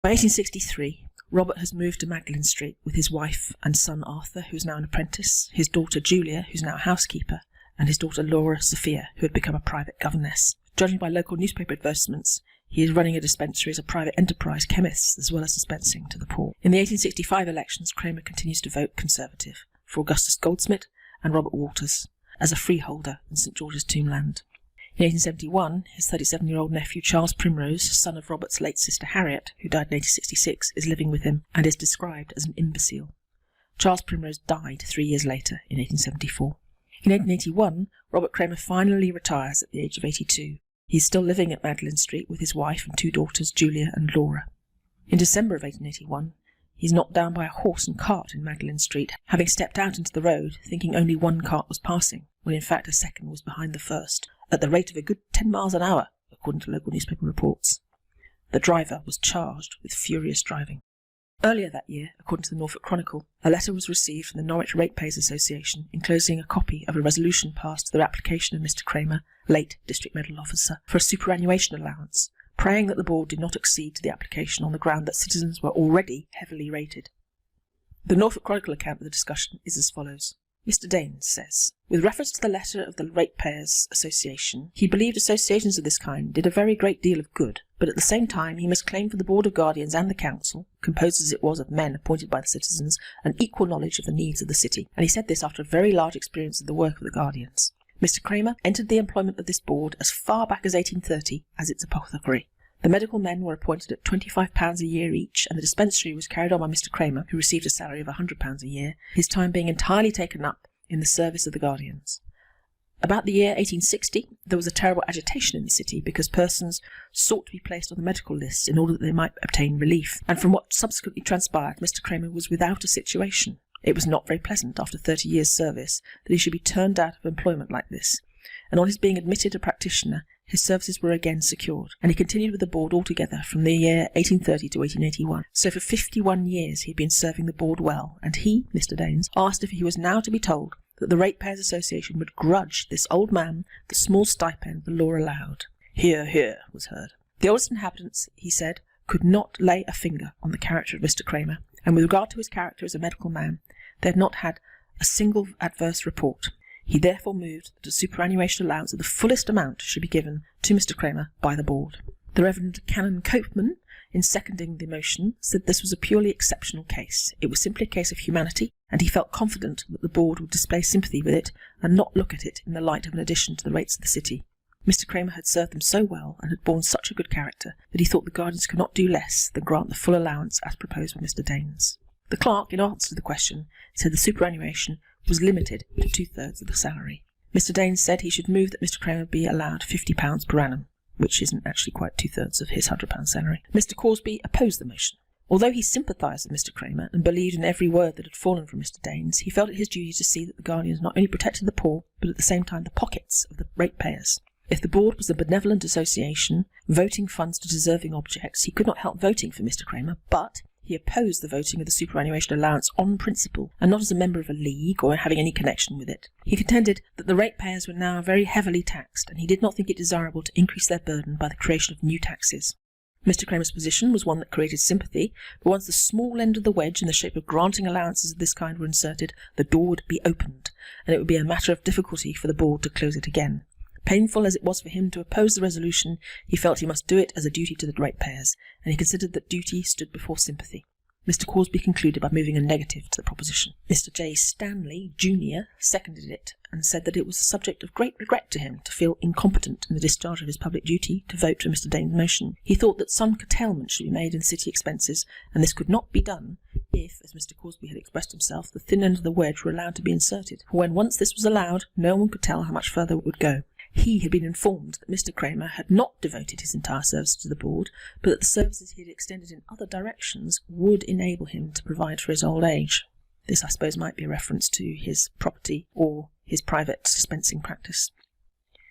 By 1863, Robert has moved to Magdalen Street with his wife and son Arthur, who is now an apprentice, his daughter Julia, who is now a housekeeper, and his daughter Laura Sophia, who had become a private governess. Judging by local newspaper advertisements, he is running a dispensary as a private enterprise chemist, as well as dispensing to the poor. In the 1865 elections, Cremer continues to vote Conservative for Augustus Goldsmith and Robert Walters as a freeholder in St George's Tombland. In 1871, his 37-year-old nephew Charles Primrose, son of Robert's late sister Harriet, who died in 1866, is living with him and is described as an imbecile. Charles Primrose died 3 years later in 1874. In 1881, Robert Cremer finally retires at the age of 82. He is still living at Magdalen Street with his wife and 2 daughters, Julia and Laura. In December of 1881, he is knocked down by a horse and cart in Magdalen Street, having stepped out into the road, thinking only one cart was passing, when in fact a second was behind the first, at the rate of a good 10 miles an hour, according to local newspaper reports. The driver was charged with furious driving. Earlier that year, according to the Norfolk Chronicle, a letter was received from the Norwich Ratepayers Association enclosing a copy of a resolution passed to their application of Mr Cremer, late District Medical Officer, for a superannuation allowance, praying that the board did not accede to the application on the ground that citizens were already heavily rated. The Norfolk Chronicle account of the discussion is as follows. Mr Daines says, with reference to the letter of the Ratepayers Association, he believed associations of this kind did a very great deal of good, but at the same time he must claim for the Board of Guardians and the Council, composed as it was of men appointed by the citizens, an equal knowledge of the needs of the city, and he said this after a very large experience of the work of the Guardians. Mr Cremer entered the employment of this board as far back as 1830 as its apothecary. The medical men were appointed at £25 a year each, and the dispensary was carried on by Mr Cremer, who received a salary of £100 a year, his time being entirely taken up in the service of the Guardians. About the year 1860, there was a terrible agitation in the city because persons sought to be placed on the medical list in order that they might obtain relief, and from what subsequently transpired, Mr Cremer was without a situation. It was not very pleasant, after 30 years' service, that he should be turned out of employment like this, and on his being admitted a practitioner, his services were again secured, and he continued with the board altogether from the year 1830 to 1881. So for 51 years he had been serving the board well, and he, Mr Daines, asked if he was now to be told that the Ratepayers Association would grudge this old man the small stipend the law allowed. Hear, hear, was heard. The oldest inhabitants, he said, could not lay a finger on the character of Mr Cremer, and with regard to his character as a medical man, they had not had a single adverse report. He therefore moved that a superannuation allowance of the fullest amount should be given to Mr Cremer by the board. The Reverend Canon Copeman, in seconding the motion, said this was a purely exceptional case. It was simply a case of humanity, and he felt confident that the board would display sympathy with it and not look at it in the light of an addition to the rates of the city. Mr Cremer had served them so well and had borne such a good character that he thought the Guardians could not do less than grant the full allowance as proposed by Mr Daines. The clerk, in answer to the question, said the superannuation was limited to 2/3 of the salary. Mr Daines said he should move that Mr Cremer be allowed £50 per annum, which isn't actually quite 2/3 of his £100 salary. Mr Coresby opposed the motion. Although he sympathised with Mr Cremer and believed in every word that had fallen from Mr Daines, he felt it his duty to see that the Guardians not only protected the poor, but at the same time the pockets of the ratepayers. If the board was a benevolent association, voting funds to deserving objects, he could not help voting for Mr Cremer, but he opposed the voting of the superannuation allowance on principle, and not as a member of a league or having any connection with it. He contended that the ratepayers were now very heavily taxed, and he did not think it desirable to increase their burden by the creation of new taxes. Mr Cremer's position was one that created sympathy, but once the small end of the wedge in the shape of granting allowances of this kind were inserted, the door would be opened, and it would be a matter of difficulty for the board to close it again. Painful as it was for him to oppose the resolution, he felt he must do it as a duty to the ratepayers, and he considered that duty stood before sympathy. Mr Coresby concluded by moving a negative to the proposition. Mr J. Stanley, Jr., seconded it, and said that it was a subject of great regret to him to feel incompetent in the discharge of his public duty to vote for Mr Daines' motion. He thought that some curtailment should be made in city expenses, and this could not be done if, as Mr Coresby had expressed himself, the thin end of the wedge were allowed to be inserted, for when once this was allowed, no one could tell how much further it would go. He had been informed that Mr Cremer had not devoted his entire service to the board, but that the services he had extended in other directions would enable him to provide for his old age. This, I suppose, might be a reference to his property or his private dispensing practice.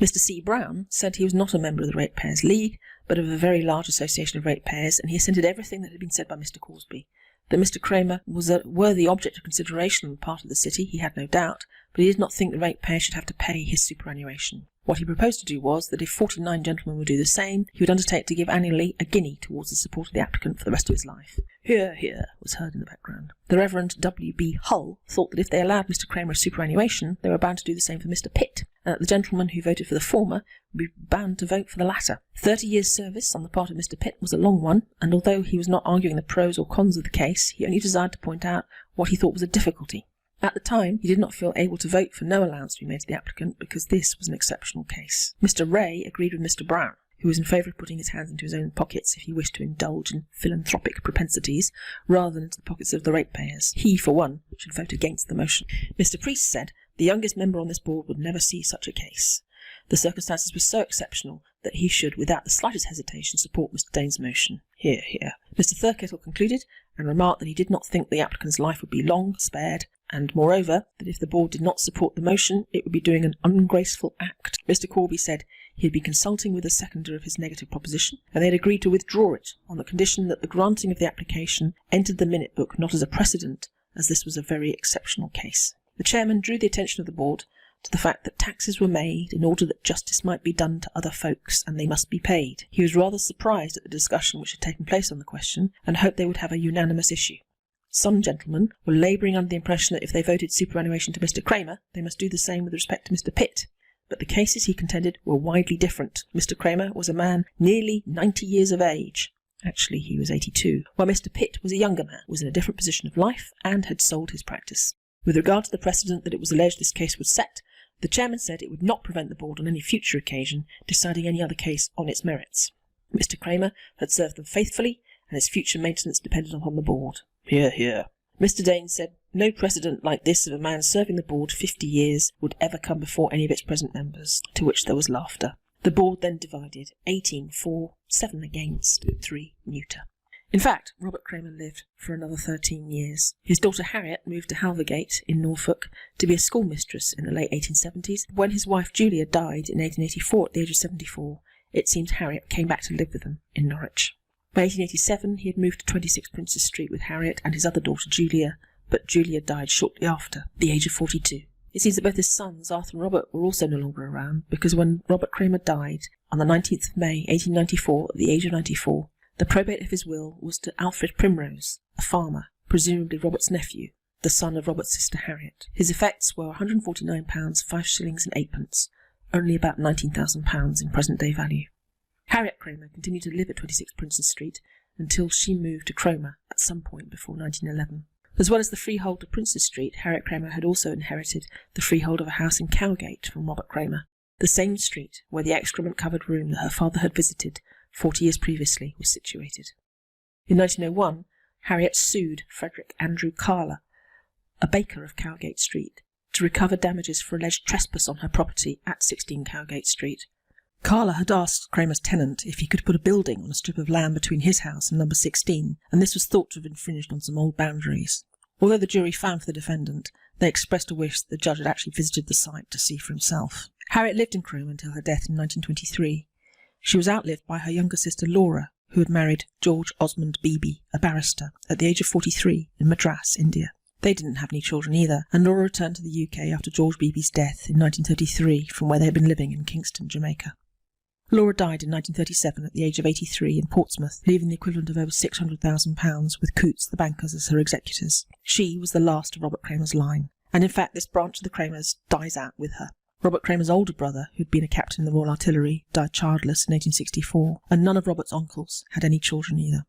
Mr C. Brown said he was not a member of the Ratepayers League, but of a very large association of ratepayers, and he assented everything that had been said by Mr Coresby. That Mr. Cremer was a worthy object of consideration on the part of the city, he had no doubt, but he did not think the ratepayer should have to pay his superannuation. What he proposed to do was that if 49 gentlemen would do the same, he would undertake to give annually a guinea towards the support of the applicant for the rest of his life. "Hear, hear," was heard in the background. The Reverend W.B. Hull thought that if they allowed Mr. Cremer a superannuation, they were bound to do the same for Mr. Pitt, and that the gentleman who voted for the former would be bound to vote for the latter. 30 years' service on the part of Mr. Pitt was a long one, and although he was not arguing the pros or cons of the case, he only desired to point out what he thought was a difficulty. At the time, he did not feel able to vote for no allowance to be made to the applicant, because this was an exceptional case. Mr. Ray agreed with Mr. Brown, who was in favour of putting his hands into his own pockets if he wished to indulge in philanthropic propensities, rather than into the pockets of the ratepayers. He, for one, should vote against the motion. Mr. Priest said the youngest member on this board would never see such a case. The circumstances were so exceptional that he should, without the slightest hesitation, support Mr. Dane's motion. Hear, hear. Mr. Thurkettle concluded, and remarked that he did not think the applicant's life would be long spared, and, moreover, that if the board did not support the motion, it would be doing an ungraceful act. Mr. Corby said he had been consulting with the seconder of his negative proposition, and they had agreed to withdraw it on the condition that the granting of the application entered the minute book not as a precedent, as this was a very exceptional case. The chairman drew the attention of the board to the fact that taxes were made in order that justice might be done to other folks, and they must be paid. He was rather surprised at the discussion which had taken place on the question, and hoped they would have a unanimous issue. Some gentlemen were labouring under the impression that if they voted superannuation to Mr. Cremer, they must do the same with respect to Mr. Pitt. But the cases, he contended, were widely different. Mr. Cremer was a man nearly 90 years of age. Actually, he was 82, while Mr. Pitt was a younger man, was in a different position of life, and had sold his practice. With regard to the precedent that it was alleged this case would set, the chairman said it would not prevent the board on any future occasion deciding any other case on its merits. Mr. Cremer had served them faithfully, and his future maintenance depended upon the board. Hear, hear. Mr. Dane said no precedent like this of a man serving the board 50 years would ever come before any of its present members, to which there was laughter. The board then divided, 18 for, 7 against, 3 neuter. In fact, Robert Cremer lived for another 13 years. His daughter Harriet moved to Halvergate in Norfolk to be a schoolmistress in the late 1870s. When his wife Julia died in 1884 at the age of 74, it seems Harriet came back to live with them in Norwich. By 1887 he had moved to 26 Princes Street with Harriet and his other daughter Julia, but Julia died shortly after, at the age of 42. It seems that both his sons, Arthur and Robert, were also no longer around, because when Robert Cremer died on the 19th of May 1894 at the age of 94, the probate of his will was to Alfred Primrose, a farmer, presumably Robert's nephew, the son of Robert's sister Harriet. His effects were £149, 5 shillings and 8pence, only about £19,000 in present-day value. Harriet Cremer continued to live at 26 Princes Street until she moved to Cromer at some point before 1911. As well as the freehold of Princes Street, Harriet Cremer had also inherited the freehold of a house in Cowgate from Robert Cremer, the same street where the excrement-covered room that her father had visited 40 years previously was situated. In 1901, Harriet sued Frederick Andrew Carler, a baker of Cowgate Street, to recover damages for alleged trespass on her property at 16 Cowgate Street. Carler had asked Cremer's tenant if he could put a building on a strip of land between his house and number 16, and this was thought to have infringed on some old boundaries. Although the jury found for the defendant, they expressed a wish that the judge had actually visited the site to see for himself. Harriet lived in Cromer until her death in 1923. She was outlived by her younger sister Laura, who had married George Osmond Beebe, a barrister, at the age of 43 in Madras, India. They didn't have any children either, and Laura returned to the UK after George Beebe's death in 1933 from where they had been living in Kingston, Jamaica. Laura died in 1937 at the age of 83 in Portsmouth, leaving the equivalent of over £600,000 with Coutts, the bankers, as her executors. She was the last of Robert Cremer's line, and in fact this branch of the Cremers dies out with her. Robert Cremer's older brother, who had been a captain in the Royal Artillery, died childless in 1864, and none of Robert's uncles had any children either.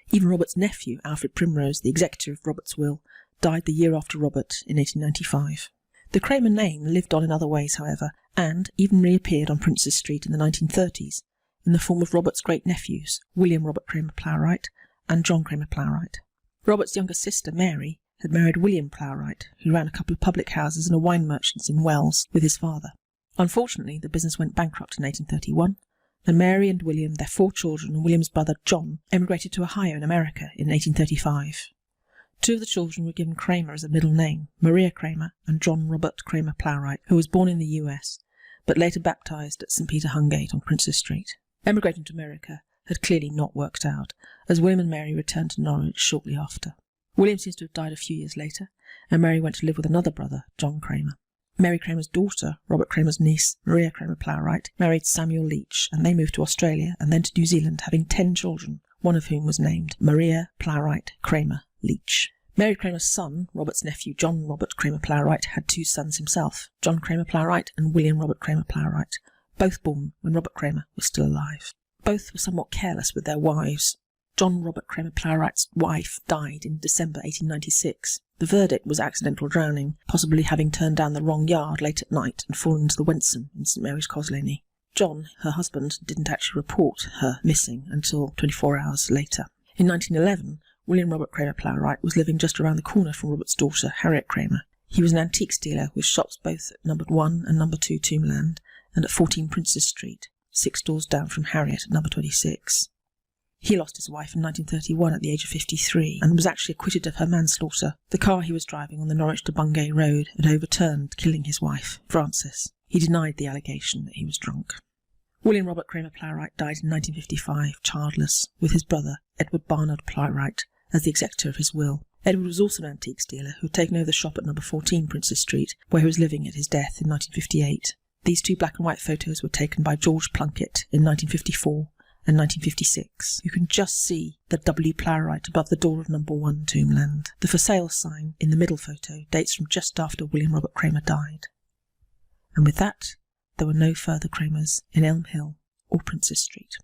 Even Robert's nephew, Alfred Primrose, the executor of Robert's will, died the year after Robert in 1895. The Cremer name lived on in other ways, however, and even reappeared on Princes Street in the 1930s, in the form of Robert's great-nephews, William Robert Cremer Plowright and John Cremer Plowright. Robert's younger sister, Mary, had married William Plowright, who ran a couple of public houses and a wine merchant's in Wells with his father. Unfortunately, the business went bankrupt in 1831, and Mary and William, their 4 children, and William's brother John, emigrated to Ohio in America in 1835. 2 of the children were given Cremer as a middle name, Maria Cremer and John Robert Cremer Plowright, who was born in the US, but later baptized at St. Peter Hungate on Princes Street. Emigrating to America had clearly not worked out, as William and Mary returned to Norwich shortly after. William seems to have died a few years later, and Mary went to live with another brother, John Cremer. Mary Cremer's daughter, Robert Cremer's niece, Maria Cremer Plowright, married Samuel Leach, and they moved to Australia and then to New Zealand, having 10 children, one of whom was named Maria Plowright Cremer Leach. Mary Cremer's son, Robert's nephew John Robert Cremer Plowright, had 2 sons himself, John Cremer Plowright and William Robert Cremer Plowright, both born when Robert Cremer was still alive. Both were somewhat careless with their wives. John Robert Cremer Plowright's wife died in December 1896. The verdict was accidental drowning, possibly having turned down the wrong yard late at night and fallen into the Wensum in St Mary's Coslaney. John, her husband, didn't actually report her missing until 24 hours later. In 1911, William Robert Cremer Plowright was living just around the corner from Robert's daughter, Harriet Cremer. He was an antiques dealer with shops both at No. 1 and No. 2 Tombland and at 14 Princes Street, 6 doors down from Harriet at No. 26. He lost his wife in 1931 at the age of 53 and was actually acquitted of her manslaughter. The car he was driving on the Norwich to Bungay Road had overturned, killing his wife, Frances. He denied the allegation that he was drunk. William Robert Cremer Plowright died in 1955, childless, with his brother, Edward Barnard Plowright, as the executor of his will. Edward was also an antiques dealer who had taken over the shop at No. 14 Princes Street, where he was living at his death in 1958. These 2 black and white photos were taken by George Plunkett in 1954 and 1956. You can just see the W. Plowright above the door of No. 1 Tombland. The for sale sign in the middle photo dates from just after William Robert Cremer died. And with that, there were no further Cremers in Elm Hill or Princes Street.